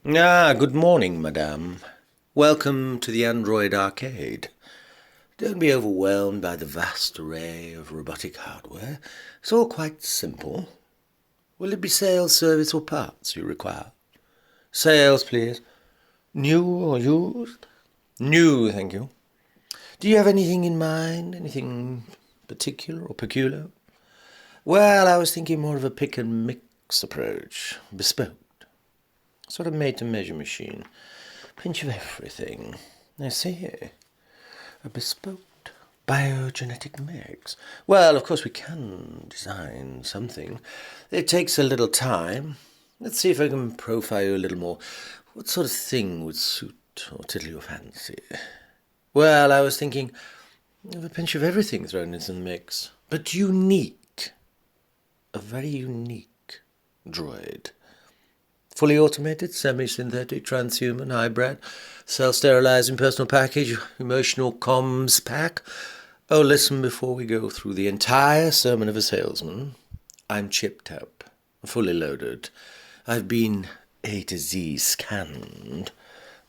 Good morning, madame. Welcome to the Android Arcade. Don't be overwhelmed by the vast array of robotic hardware. It's all quite simple. Will it be sales, service, or parts you require? Sales, please. New or used? New, thank you. Do you have anything in mind? Anything particular or peculiar? Well, I was thinking more of a pick and mix approach. Bespoke. Sort of made-to-measure machine. Pinch of everything. I see. A bespoke biogenetic mix. Well, of course we can design something. It takes a little time. Let's see if I can profile you a little more. What sort of thing would suit or tickle your fancy? Well, I was thinking of a pinch of everything thrown into the mix. But unique. A very unique droid. Fully automated, semi-synthetic, transhuman, hybrid, self-sterilizing personal package, emotional comms pack. Oh, listen, before we go through the entire sermon of a salesman, I'm chipped up, fully loaded. I've been A to Z scanned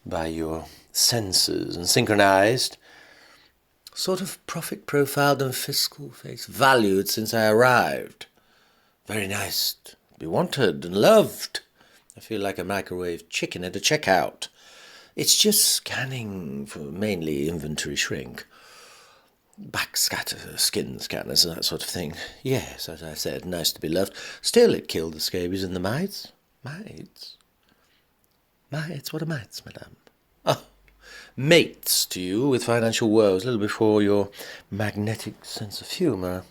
by your sensors and synchronized, sort of profit profiled and fiscal face valued since I arrived. Very nice to be wanted and loved. I feel like a microwave chicken at a checkout. It's just scanning for mainly inventory shrink. Backscatter, skin scanners and that sort of thing. Yes, as I said, nice to be loved. Still, it killed the scabies and the mites. Mites? Mites? What are mites, madame? Oh, mates to you with financial woes, a little before your magnetic sense of humour.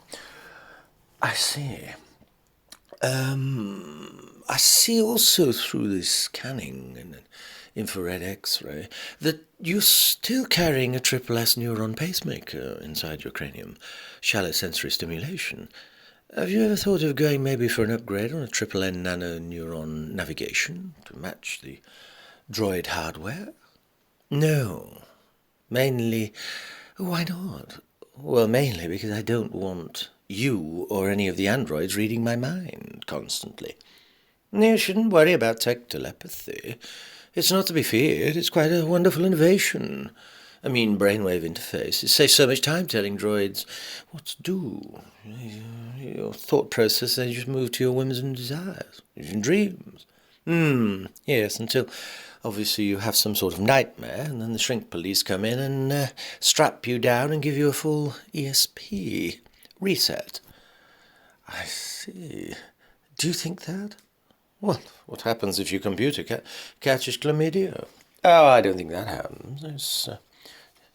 I see. I see also through this scanning and infrared X-ray that you're still carrying a triple S neuron pacemaker inside your cranium, shallow sensory stimulation. Have you ever thought of going maybe for an upgrade on a triple N nano neuron navigation to match the droid hardware? No. Mainly, why not? Well, mainly because I don't want you or any of the androids reading my mind constantly. You shouldn't worry about tech telepathy. It's not to be feared. It's quite a wonderful innovation. I mean, brainwave interface. It saves so much time telling droids what to do. Your thought process, they just move to your whims and desires, your dreams. Yes, until obviously you have some sort of nightmare, and then the shrink police come in and strap you down and give you a full ESP reset. I see. Do you think that? Well, what happens if your computer catches chlamydia? Oh, I don't think that happens.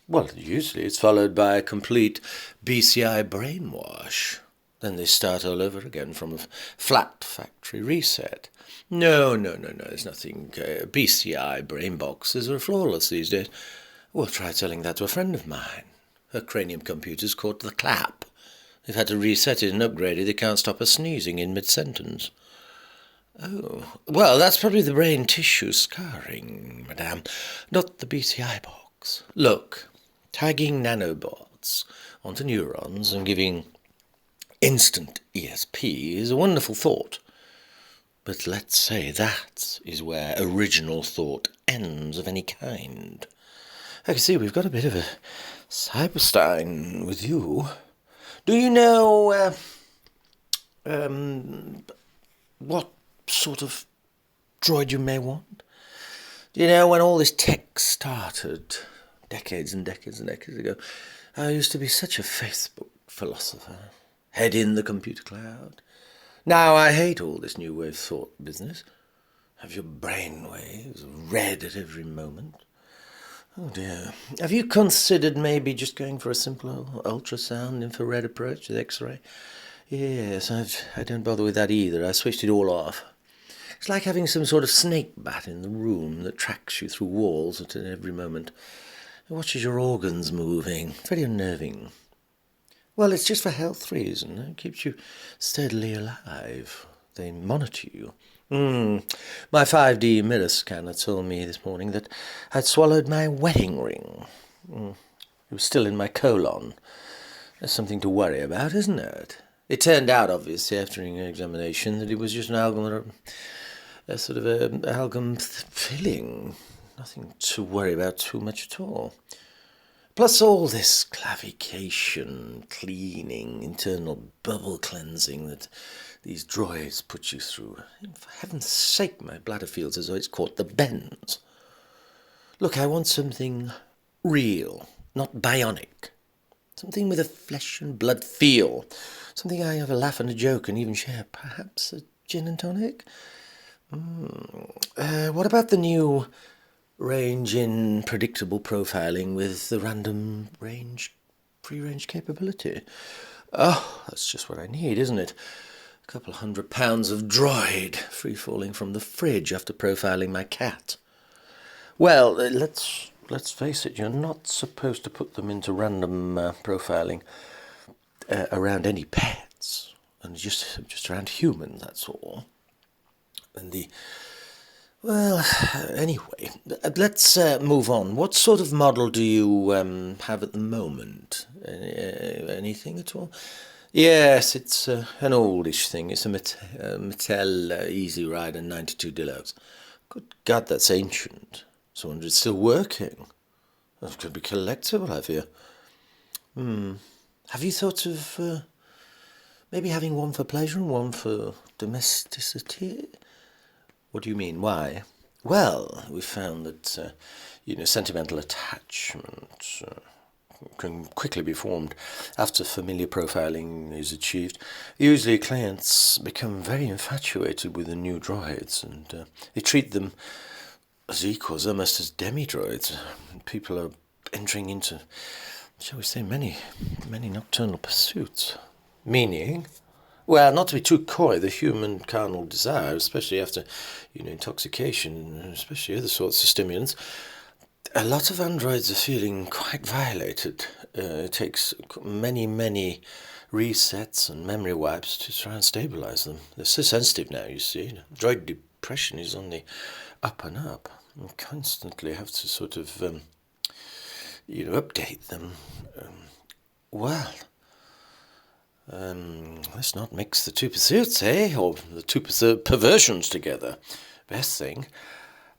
Well, usually it's followed by a complete BCI brainwash. Then they start all over again from a flat factory reset. No, there's nothing. BCI brain boxes are flawless these days. Well, try telling that to a friend of mine. Her cranium computer's caught the clap. They've had to reset it and upgrade it. They can't stop her sneezing in mid-sentence. Oh, well, that's probably the brain tissue scarring, madame, not the BCI box. Look, tagging nanobots onto neurons and giving instant ESP is a wonderful thought. But let's say that is where original thought ends of any kind. I can see we've got a bit of a Cyberstein with you. Do you know, what sort of droid you may want? Do you know, when all this tech started, decades and decades and decades ago, I used to be such a Facebook philosopher, head in the computer cloud. Now I hate all this new wave thought business. Have your brain waves read at every moment. Oh dear. Have you considered maybe just going for a simpler ultrasound infrared approach with X-ray? Yes, I don't bother with that either. I switched it all off. It's like having some sort of snake bat in the room that tracks you through walls at every moment. It watches your organs moving. Very unnerving. Well, it's just for health reasons. It keeps you steadily alive. They monitor you. My 5D mirror scanner told me this morning that I'd swallowed my wedding ring. It was still in my colon. That's something to worry about, isn't it? It turned out, obviously, after an examination, that it was just an a sort of a amalgam filling. Nothing to worry about too much at all. Plus all this clavication, cleaning, internal bubble cleansing that these droids put you through. For heaven's sake, my bladder feels as though it's caught the bends. Look, I want something real, not bionic. Something with a flesh and blood feel. Something I have a laugh and a joke and even share. Perhaps a gin and tonic? What about the new range in predictable profiling with the random range, free-range capability? Oh, that's just what I need, isn't it? A couple £100 of droid free-falling from the fridge after profiling my cat. Well, let's face it, you're not supposed to put them into random profiling around any pets, and just around humans, that's all. And well, anyway, let's move on. What sort of model do you have at the moment? Anything at all? Yes, it's an oldish thing. It's a Mattel Easy Rider 92 Deluxe. Good God, that's ancient. So I wonder it's still working. That could be collectible, I fear. Have you thought of maybe having one for pleasure and one for domesticity? What do you mean? Why? Well, we found that, sentimental attachment can quickly be formed after familiar profiling is achieved. Usually clients become very infatuated with the new droids, and they treat them as equals, almost as demi-droids. People are entering into, shall we say, many nocturnal pursuits. Meaning? Well, not to be too coy, the human carnal desire, especially after, intoxication, especially other sorts of stimulants, a lot of androids are feeling quite violated. It takes many resets and memory wipes to try and stabilize them. They're so sensitive now, you see. Droid depression is on the up and up. You constantly have to sort of, update them. Let's not mix the two pursuits, eh? Or the two perversions together. Best thing.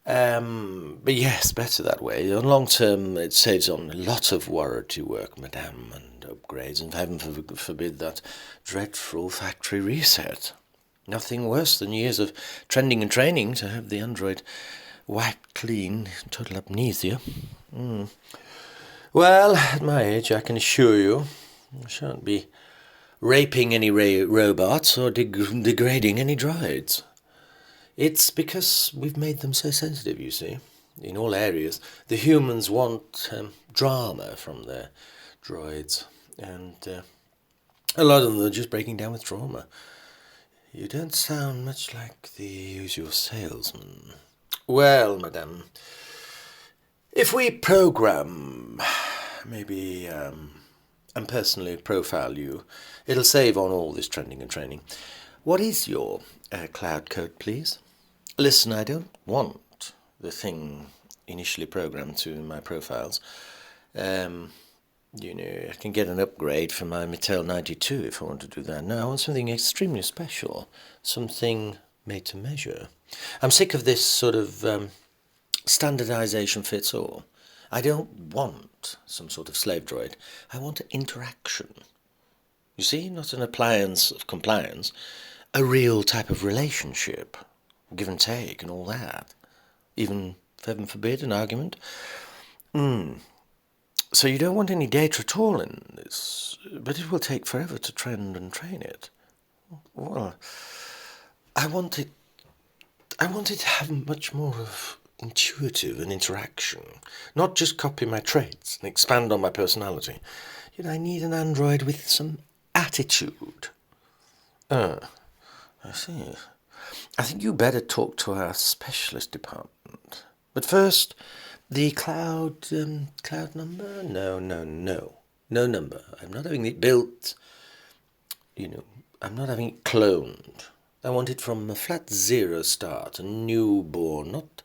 But yes, better that way. On long term, it saves on a lot of warranty work, madame, and upgrades, and heaven forbid that dreadful factory reset. Nothing worse than years of trending and training to have the android wiped clean, total amnesia. Well, at my age, I can assure you, I shan't be raping any robots or degrading any droids. It's because we've made them so sensitive, you see, in all areas. The humans want drama from their droids, and a lot of them are just breaking down with trauma. You don't sound much like the usual salesman. Well, madame, if we program, maybe, and personally profile you, it'll save on all this trending and training. What is your cloud code, please? Listen, I don't want the thing initially programmed to my profiles. I can get an upgrade for my Mattel 92 if I want to do that. No, I want something extremely special, something made to measure. I'm sick of this sort of standardization fits all. I don't want some sort of slave droid. I want interaction. You see, not an appliance of compliance, a real type of relationship, give and take and all that. Even, heaven forbid, an argument. So you don't want any data at all in this, but it will take forever to train and train it. Well, I want it to have much more of intuitive and interaction, not just copy my traits and expand on my personality. I need an android with some attitude. I see. I think you better talk to our specialist department. But first, the cloud number? No. No number. I'm not having it built. I'm not having it cloned. I want it from a flat zero start, a newborn, not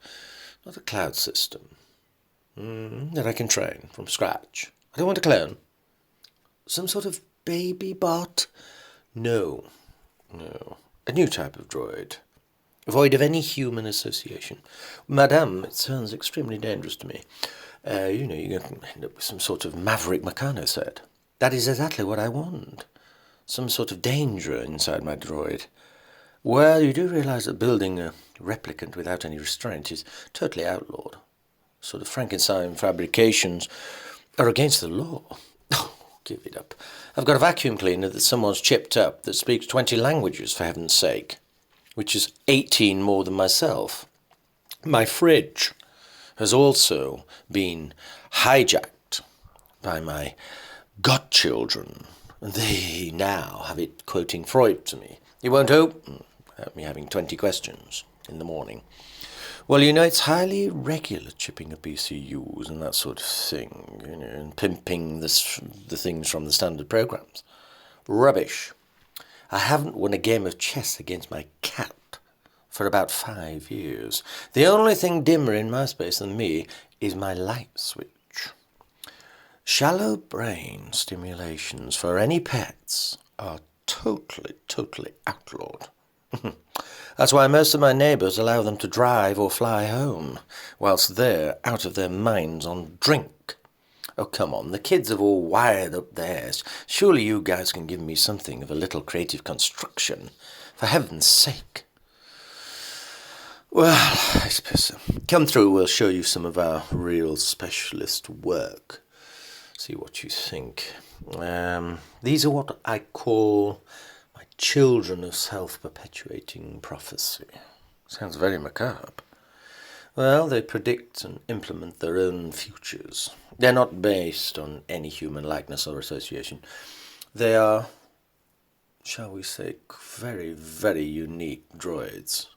a cloud system. That I can train from scratch. I don't want a clone. Some sort of baby bot? No. A new type of droid. void of any human association. Madame, it sounds extremely dangerous to me. You're going to end up with some sort of maverick Meccano set. That is exactly what I want. Some sort of danger inside my droid. Well, you do realise that building a replicant without any restraint is totally outlawed. Sort of Frankenstein fabrications are against the law. Oh, give it up. I've got a vacuum cleaner that someone's chipped up that speaks 20 languages, for heaven's sake, which is 18 more than myself. My fridge has also been hijacked by my godchildren. They now have it quoting Freud to me. It won't open without me having 20 questions in the morning. Well, it's highly irregular chipping up ECUs and that sort of thing, and pimping the things from the standard programs. Rubbish. I haven't won a game of chess against my cat for about 5 years. The only thing dimmer in my space than me is my light switch. Shallow brain stimulations for any pets are totally outlawed. That's why most of my neighbours allow them to drive or fly home, whilst they're out of their minds on drink. Oh, come on, the kids have all wired up theirs. Surely you guys can give me something of a little creative construction, for heaven's sake. Well, I suppose so. Come through, we'll show you some of our real specialist work. See what you think. These are what I call my children of self-perpetuating prophecy. Sounds very macabre. Well, they predict and implement their own futures. They're not based on any human likeness or association. They are, shall we say, very unique droids.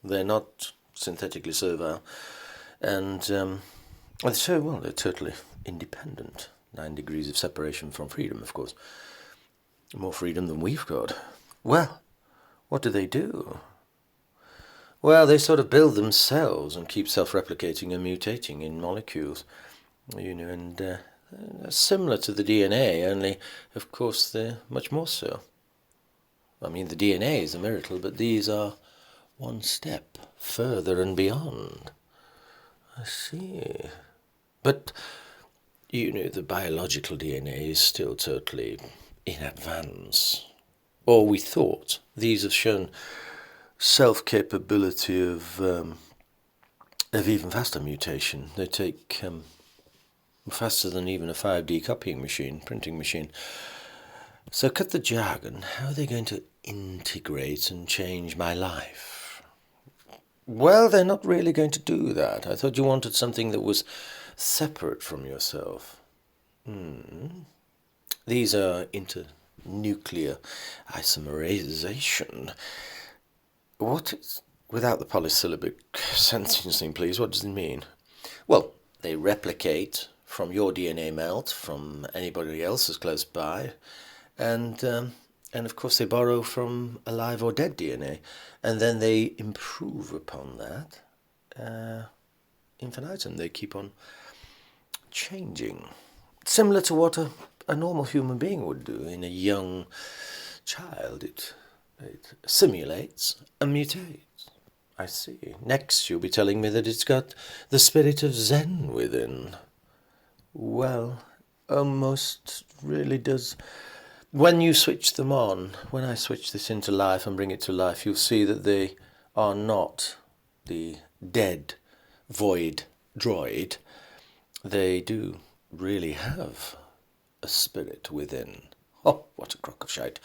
They're not synthetically servile, and they're totally independent. 9 degrees of separation from freedom, of course. More freedom than we've got. Well, what do? Well, they sort of build themselves and keep self-replicating and mutating in molecules, and similar to the DNA, only, of course, they're much more so. I mean, the DNA is a miracle, but these are one step further and beyond. I see. But, the biological DNA is still totally in advance. Or we thought. These have shown self-capability of even faster mutation. They take faster than even a 5D copying machine, printing machine. So cut the jargon. How are they going to integrate and change my life? Well, they're not really going to do that. I thought you wanted something that was separate from yourself. These are internuclear isomerization. What is, without the polysyllabic sentencing, please, what does it mean? Well, they replicate from your DNA melt, from anybody else's close by, and of course they borrow from alive or dead DNA, and then they improve upon that infinitum. They keep on changing, similar to what a normal human being would do in a young child. It simulates and mutates. I see. Next you'll be telling me that it's got the spirit of Zen within. Well, almost really does. When you switch them on, when I switch this into life and bring it to life, you'll see that they are not the dead, void droid. They do really have a spirit within. Oh, what a crock of shite.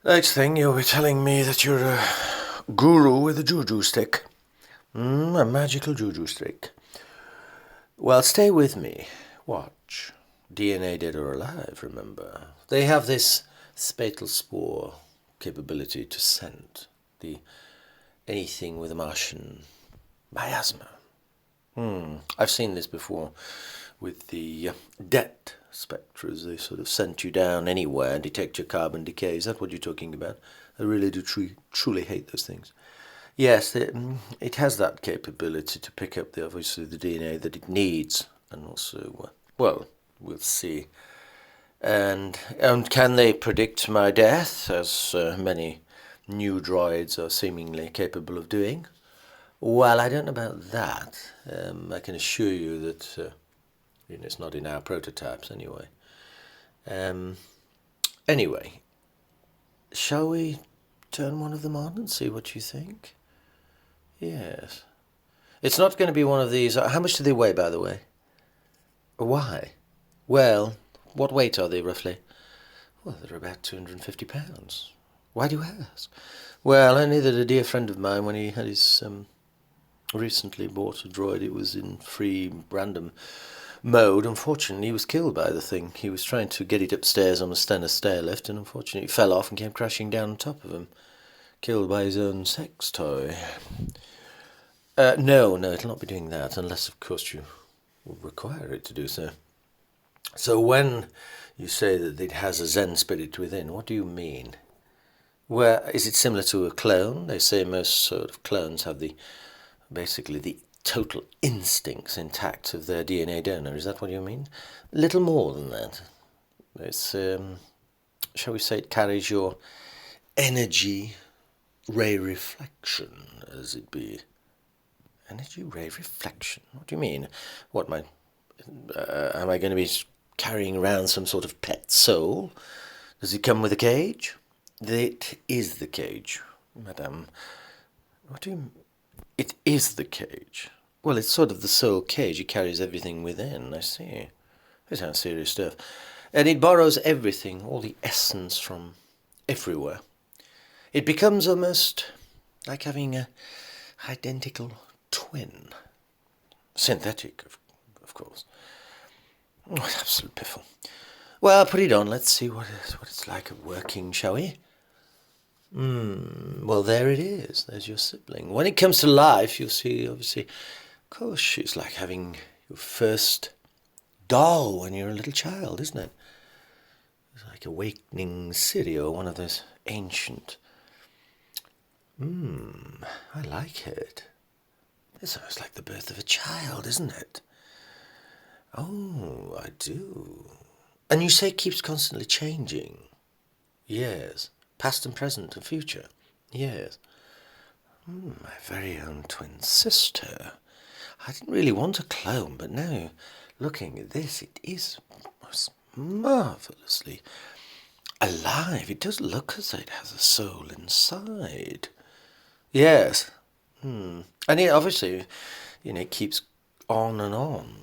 Next thing, you'll be telling me that you're a guru with a juju stick. A magical juju stick. Well, stay with me. Watch. DNA dead or alive, remember. They have this spatal spore capability to scent anything with a Martian miasma. I've seen this before with the det spectres. They sort of scent you down anywhere and detect your carbon decay. Is that what you're talking about? I really do truly hate those things. Yes, it has that capability to pick up obviously the DNA that it needs, and also, well, we'll see. And can they predict my death, as many new droids are seemingly capable of doing. Well, I don't know about that. I can assure you that it's not in our prototypes anyway. Anyway, shall we turn one of them on and see what you think? Yes. It's not going to be one of these. How much do they weigh, by the way? Why? Well, what weight are they roughly? Well, they're about 250 pounds. Why do you ask? Well, only that a dear friend of mine, when he had his recently bought a droid, it was in free random mode. Unfortunately, he was killed by the thing. He was trying to get it upstairs on a stair lift, and unfortunately it fell off and came crashing down on top of him. Killed by his own sex toy. No, it'll not be doing that, unless, of course, you would require it to do so. So when you say that it has a Zen spirit within, what do you mean? Well, is it similar to a clone? They say most sort of clones have basically the total instincts intact of their DNA donor. Is that what you mean? A little more than that. It's, shall we say, it carries your energy ray reflection, as it be. Energy ray reflection? What do you mean? What, am I going to be carrying around some sort of pet soul? Does it come with a cage? It is the cage, madame. What do you mean? It is the cage. Well, it's sort of the soul cage. It carries everything within, I see. It sounds serious stuff. And it borrows everything, all the essence from everywhere. It becomes almost like having a identical twin. Synthetic, of course. Oh, absolute piffle. Well, put it on. Let's see what it's like at working, shall we? Well, there it is. There's your sibling. When it comes to life, you'll see, obviously, of course, it's like having your first doll when you're a little child, isn't it? It's like Awakening City or one of those ancient. I like it. It's almost like the birth of a child, isn't it? Oh, I do. And you say it keeps constantly changing? Yes. Past and present and future? Yes. My very own twin sister. I didn't really want a clone, but now, looking at this, it is most marvellously alive. It does look as though it has a soul inside. Yes. And it obviously, it keeps on and on.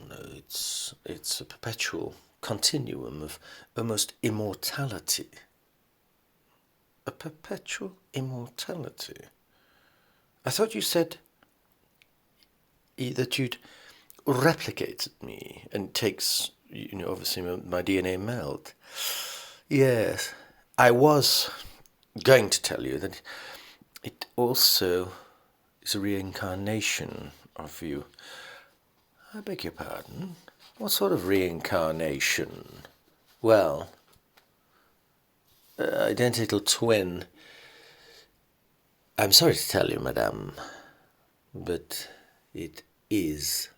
It's a perpetual continuum of almost immortality. A perpetual immortality. I thought you said that you'd replicated me and it takes, obviously my DNA melt. Yes, I was going to tell you that it also is a reincarnation of you. I beg your pardon? What sort of reincarnation? Well, identical twin. I'm sorry to tell you, madame, but it is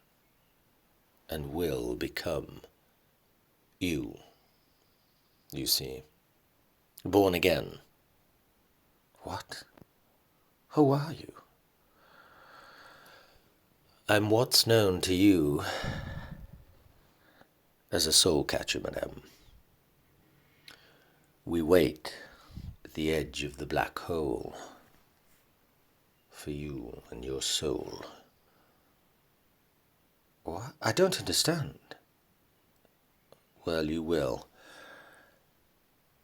and will become you. You see. Born again. What? Who are you? I'm what's known to you as a soul catcher, madame. We wait at the edge of the black hole for you and your soul. What? I don't understand. Well, you will.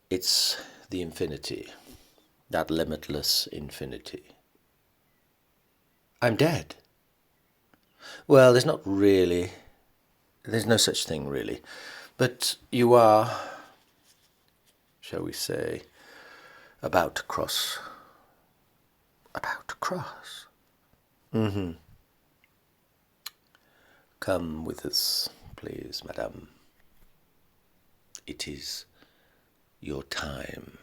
It's the infinity, that limitless infinity. I'm dead. Well, there's no such thing really, but you are, shall we say, about to cross. Come with us, please, madame. It is your time.